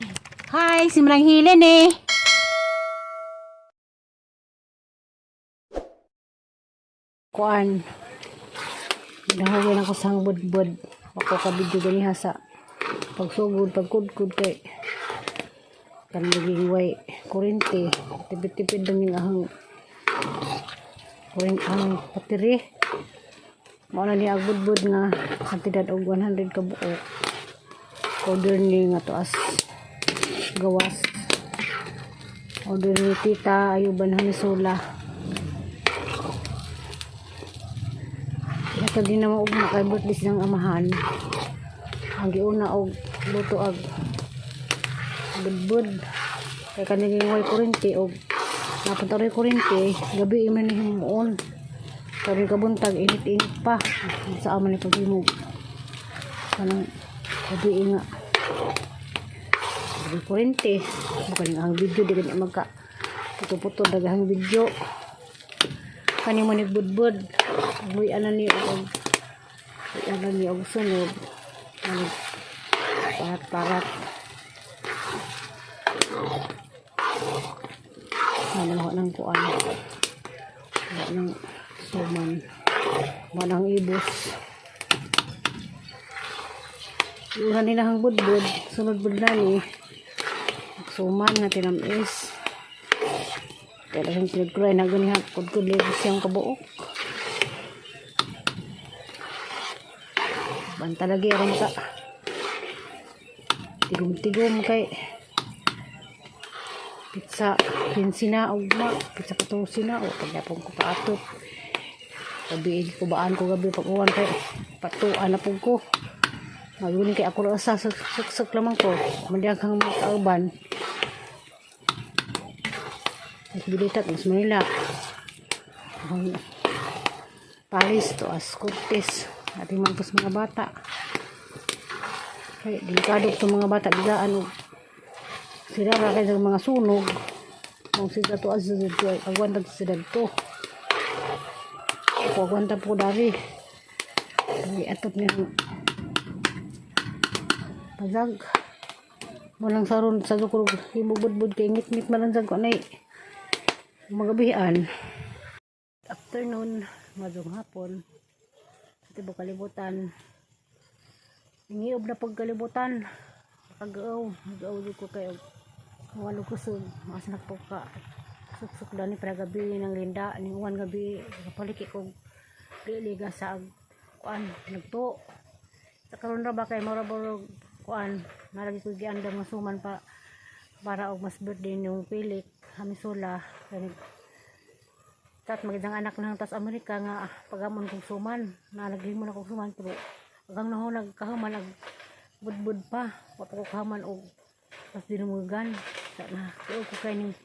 Hi, si Manang Helen eh. Kuan, nahawin ako sa budbud. Ako kabidyo ganiha sa pagsugod, pagkudkud kay kan naging way kurente. Tipid-tipid lang yung ahang ang patiri. Mao na niya budbud nga kantidad og 100 ka buok. Order ni nga to as gawas. Order ni tita Ayuban Hamisula. Ito din naman og kay birthday ng amahan. Ang giuna og luto ag budbud. Kay kaniging way kurente og napunta rin kurente gabi man ni himuon. Kaya kabuntag init-init pa sa aman ni paghimog. Kanang gabi nga. Gabi kurente. Bukan ang video di ganyan magka puto-puto dagahang video. Kani mo budbud. Uy ana ni og sunod. Ano parat-parat. Ano nang kuan. Nang suman. Manang ibos. Yung haninahang budbud, sunod budlani. Suman na tinamis. Kaya lang pinagkuray na ganihan. Kudkud libos siyang kabuok. Banta lagi aron ka. Tigom-tigom kay pizza 15 na ugma, pizza 14 na o pagyapon ko paatot. Gabi ko baan ko gabi pag-uwan kay patuan na pug ko. Maguni kay ako sa suksok lamang ko. Mandiaghang mga kauban. Bilitat mas Manila. Palis to as Cortes. Ating mampus mga bata. Kaya delikado sa mga bata bilaan og sila ra kay mga sunog. Kung sila to as agwanta sila to. Ako agwanta po dari. Hindi atop niya pazag. Walang saron sa zukurog himubud-bud kay ngit-ngit malanzag ko nay magabihan. Afternoon, madong hapon. Ito ba kalibutan? Ingiob na pagkalibutan. Nakagaw. Nagaw ko kayo. Walo kusog. Mas nagpuka. Suksok dani para gabi ng linda. Ninguan gabi. Kapaliki kong liga sa kuan. Nagto. Sa karon ra ba kay maraborog kuan. Naragi ko gianda mga suman pa para og mas birthday yung pilik. Hamisula. Tat magandang anak ng tas Amerika nga pagamon kong suman na naghimo na kong suman pero hanggang naho nagkahuman ag budbud pa wa pa ko kahuman og pas dinumugan sa na ko kay ning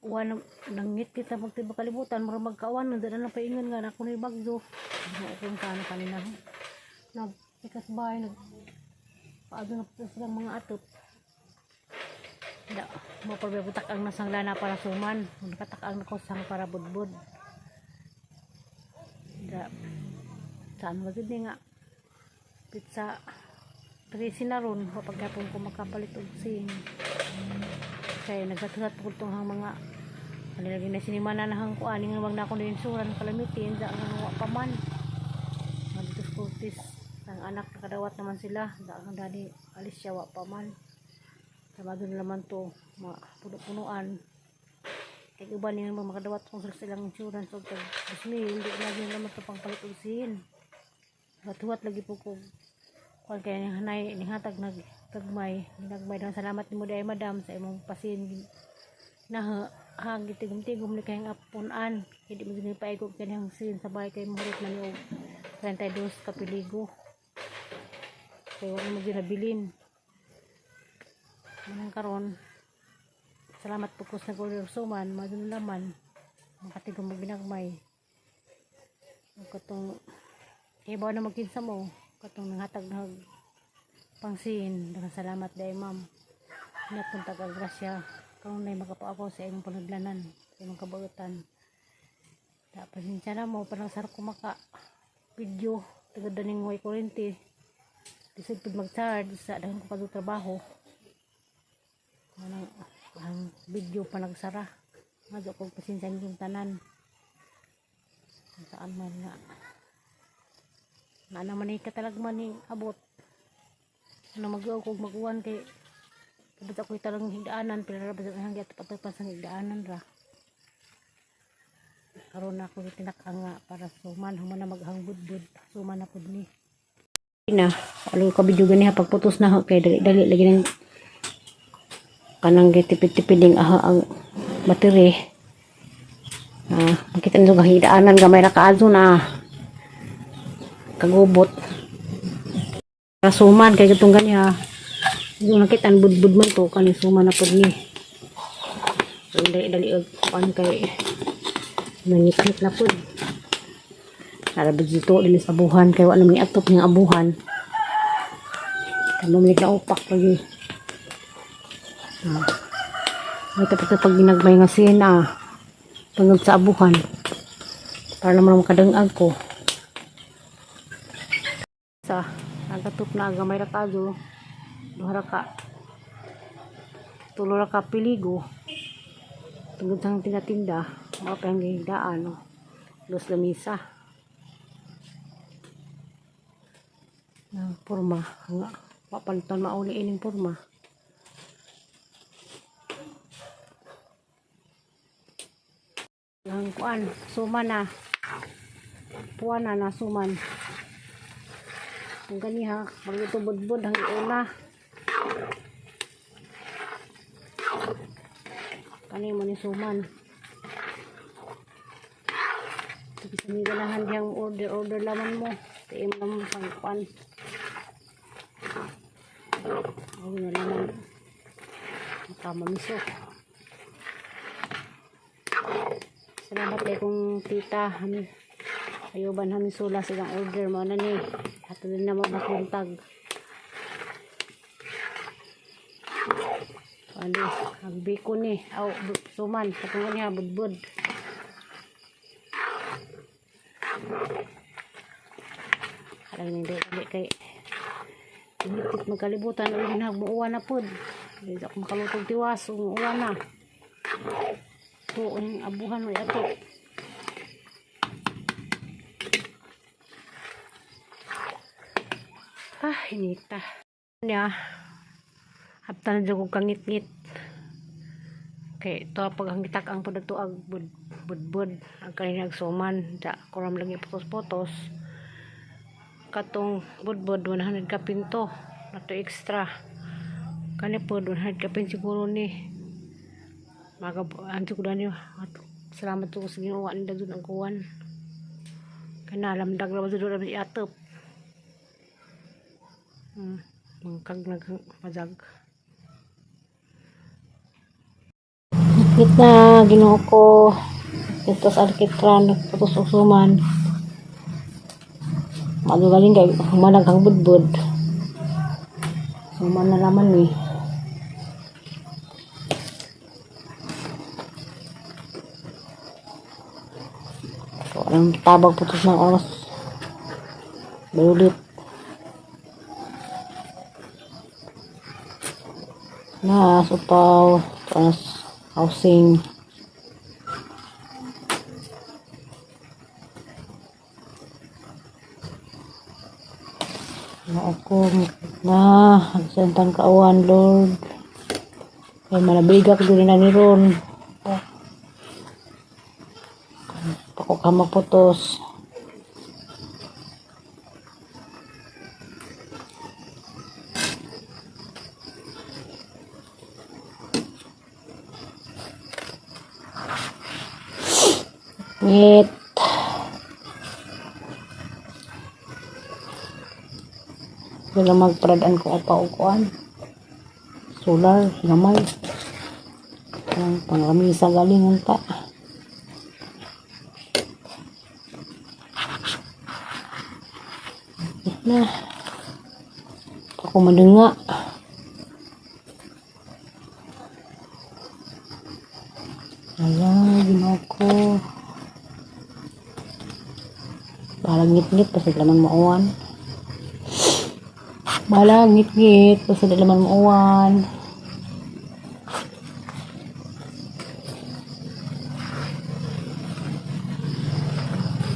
uwan nangit kita magtiba kalibutan mura magkawan na lang paingon nga ako ni bagzo kung kano kanina nagpikas bahay paado na po silang mga atop da mo pabibutak ang nasang lana para suman nakatak ang nakosang para budbud da saan magid nga pizza 13 na ron pagkapon ko makapalit og sing kaya nagatuhat po itong mga kanilagay na sinimana na hang kuan nga wag na ako na insuran kalamitin da ang wa pa man dito sa Cortes ang anak nakadawat naman sila da ang dani alis siya wa pa man sabado na naman to puno-punuan kaya iba niya naman makadawat kung silang insurance o tag-dismil hindi lagi naman ito pang palit usin gatuhat lagi po ko kung kaya ni hanay nihatag nagmay daw salamat ni mo day madam sa imong pasin na hagi tigom-tigom ni kayang apunan hindi mo din paigog kanyang sin sa bahay kay muhurot na niyo 32 kapiligo kaya wala mo ginabilin manang karon salamat po ko sa order suman madun laman makatigom mo ginagmay katong ibaw na magkinsa mo katong nanghatag na pangsin daghang salamat day ma'am inat kung taga-grasya kung nay makapaako sa imong panaglanan sa imong kabuutan dapat siya na mo parang sarap ko maka video tagad daning way kurente lisod pud mag-charge sa daghang ko trabaho ang video pa nagsara nga kog pasinsan yung tanan kung saan man nga na naman ikatalag man ni abot ano mag-uw kog mag-uwan kay kapag ako'y talang higdaanan pero rabas ang hanggat patagpas ang higdaanan ra karon ako tinakanga para suman human na maghang budbud suman na pud ni na alo ka video gani ha pagputos na kay dali lagi nang kanang tipid-tipiding ang battery makita nyo kahidaanan gamay ra kaazo na kagubot rasuman kay gatong gani ha yung nakita ang budbud man to kaning suman na pud ni dali pan kay nangit na pud narabid dito din sa abuhan kay wala may atop ng abuhan kanong na upak lagi ito pag ginagmay nga sina tungod sa abuhan para naman makadangag ko sa nagatop na gamay ra kazo duha ra ka tulo ra ka piligo tungod sa tinatinda mga panghigdaan dos lamisa ng porma nga mapalitan mauli ining porma ang kuan suman na puwan na suman ang gani ha magluto budbud ang una kani mo ni suman sige sa mga ganahan diyang order laman mo tiim naman pang kuan ay na laman makamamiso salamat eh kung tita ayuban kami sula silang order mo na ni ato din na magbuntag ano ang biko ni suman patungan niya budbud alam hindi kay initit magkalibutan ulit nagmuuwan na pod hindi ako makalutog tiwas umuuwan na ito ang abuhan mo ito hinita niya haptan na dyan kong kangit-ngit kay ito pag hangitak ang padato ag budbud ang kanina agsuman da kuram lagi potos-potos katong budbud 100 ka pinto na to extra kani po 100 ka pin siguro ni anti ko dani salamat to sa Ginoo ni dagud ang kuwan kana lamdag ra dud ra iatop mangkag nagmajag kita Ginoo ko ito sa alkitran putos usuman magaling kay managhang budbud suman na laman ni ang tabag putos ng oras balulit na supaw trans housing na ako na agsentang kaawan Lord ay manabigak din na ni Ron ako ka magputos ngit wala magparadaan ko upa-ukuan solar gamay ang panglamisa galing ta na ako madunga ayan Ginoo ko balang ngit-ngit pasad laman mauwan balang ngit-ngit pasad laman mauwan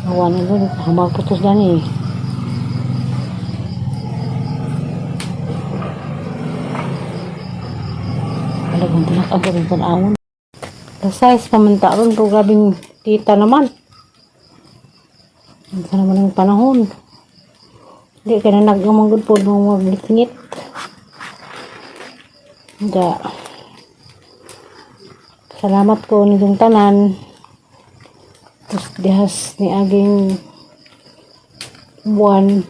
Awan na doon, magputos na ni. Talagang tinakabot ng panahon. The size pamanta ron, pero grabing tita naman. Ang naman ng panahon. Hindi ka na nag-amagod po nung maglitngit. Hindi. Salamat ko nitong tanan. Tapos dihas ni aging buwan.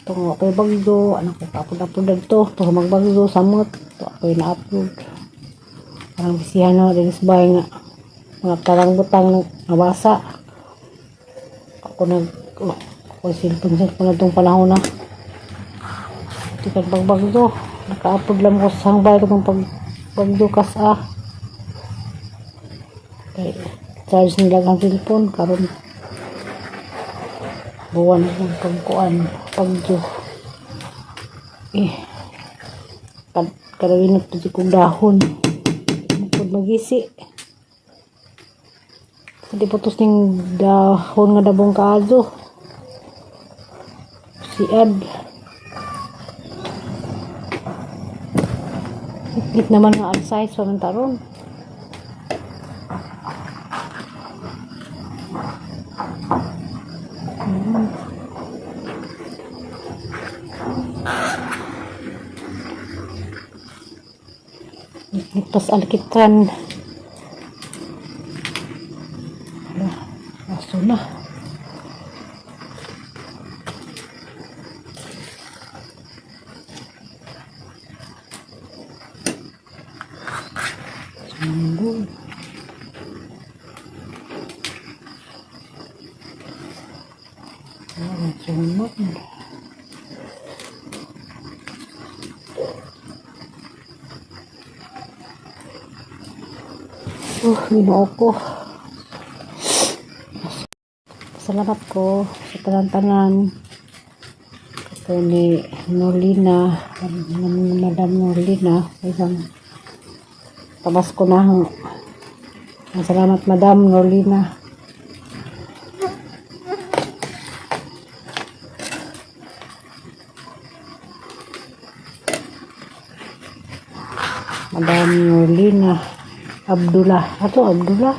Ito nga ako'y bagdo. Anak ko kapod-apod na ito. Ito magbagdo, samot. Ito ako'y na-upload. Parang bisihan na rin sa bahay nga. Mga tarang-butang nabasa. Ako'y silpon na itong panahon na. Ito ka pagbagdo. Naka-upload lang ko sa hangbay itong pagbagdo kas okay. Charge nila ang cellphone karon buwan ng pagkuan pagjo karawin na ito kong dahon pag magisi hindi putos ng dahon nga dabong kaado siad hit naman nga size pamantaron. Ligtas alkitran. Aso na. Sambung. Sambung. Ginoo ko. Salamat ko sa tanan-tanan. Ito ni Nolina, Madam Nolina. Isang tabas ko na. Salamat Madam Nolina. Madam Nolina. Abdullah. Abdullah.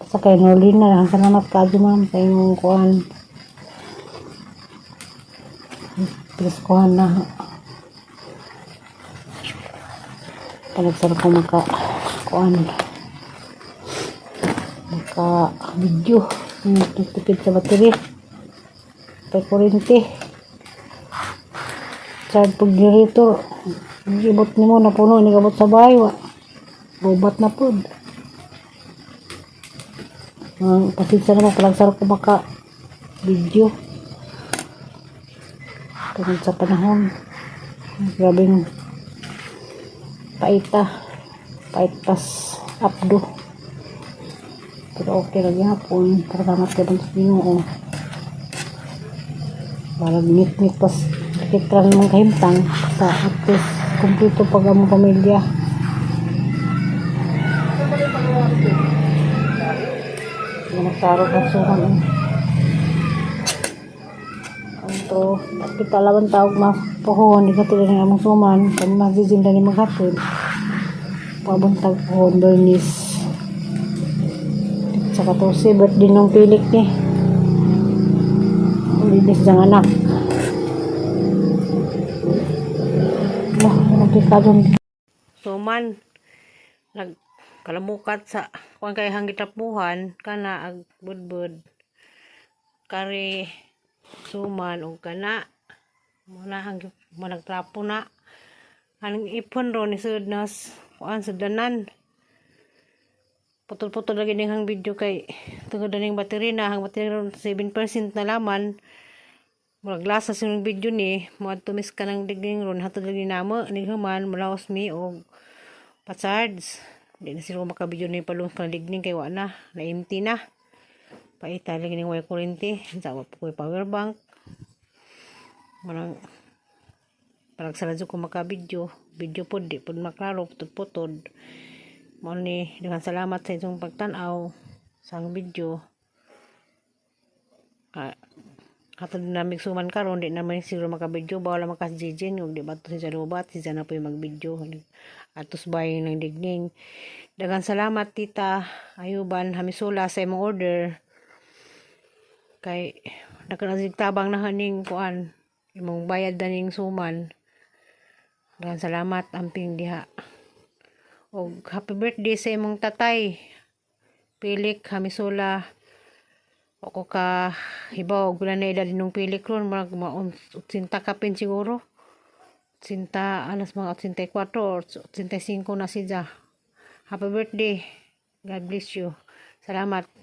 Sa kay Nolina. Salamat ka ma'am sa inyong kuhan. Please kuhan na. Panagsarap ko kuhan. Video. Tipid sa battery. Pay kurinti. Charge pag generator. Ibot ni mo na puno. Nigabot sa bahay. Bobat na po. Pasensya naman palagsarap ko video. Tungkol sa panahon. Grabing paitas updo. Pero okay lagi hapon. Salamat ka bang sa Ginoo. Barag ngit-ngit pas kitran mong kahimtang sa atis kumpleto pag among pamilya. Nagsarap ang suhan ito kita laban tawag mapuhon di ka tuloy ng among suman kami magsisinda ni maghatid pabuntag pohon Bernice sa 14 birthday ng pilik ni linis ng anak nagkikadon suman kalamukat sa kung kay hangitapuhan kana ag budbud kari suman og kana muna hang managtrapo na aning ipon ron ni sudnas kuan sudanan putol-putol lagi ning hang video kay tungod ning battery na hang battery ron 7% na laman murag lasa sa video ni mo tumis ka ng diging ron hatod lagi namo ning human mulaos mi og pa-charge. Hindi na sila makabidyo na yung palong paligning kay wala na empty na. Paita lagi ng wire kurente. Sawa po ko yung power bank. Parang saladyo ko makabidyo. Video po di po maklaro. Putod-putod. Mao ni dengan salamat sa inyong pagtanaw. sang video. Katod namig suman karon di naman siguro makabidyo bawala makas jijin ug di ba to si Janubat si Jana po yung magbidyo atos bayin ng digning. Daghang salamat tita Ayuban Hamisula sa imong order kay nagtabang na haning kuan imong bayad na ning suman. Daghang salamat amping diha. Og happy birthday sa imong tatay Pilik Hamisula. Ako ka hibaw og na edad nung Pilik ron mga 80 kapin siguro. 80 alas mga 84 or 85 na siya. Happy birthday. God bless you. Salamat.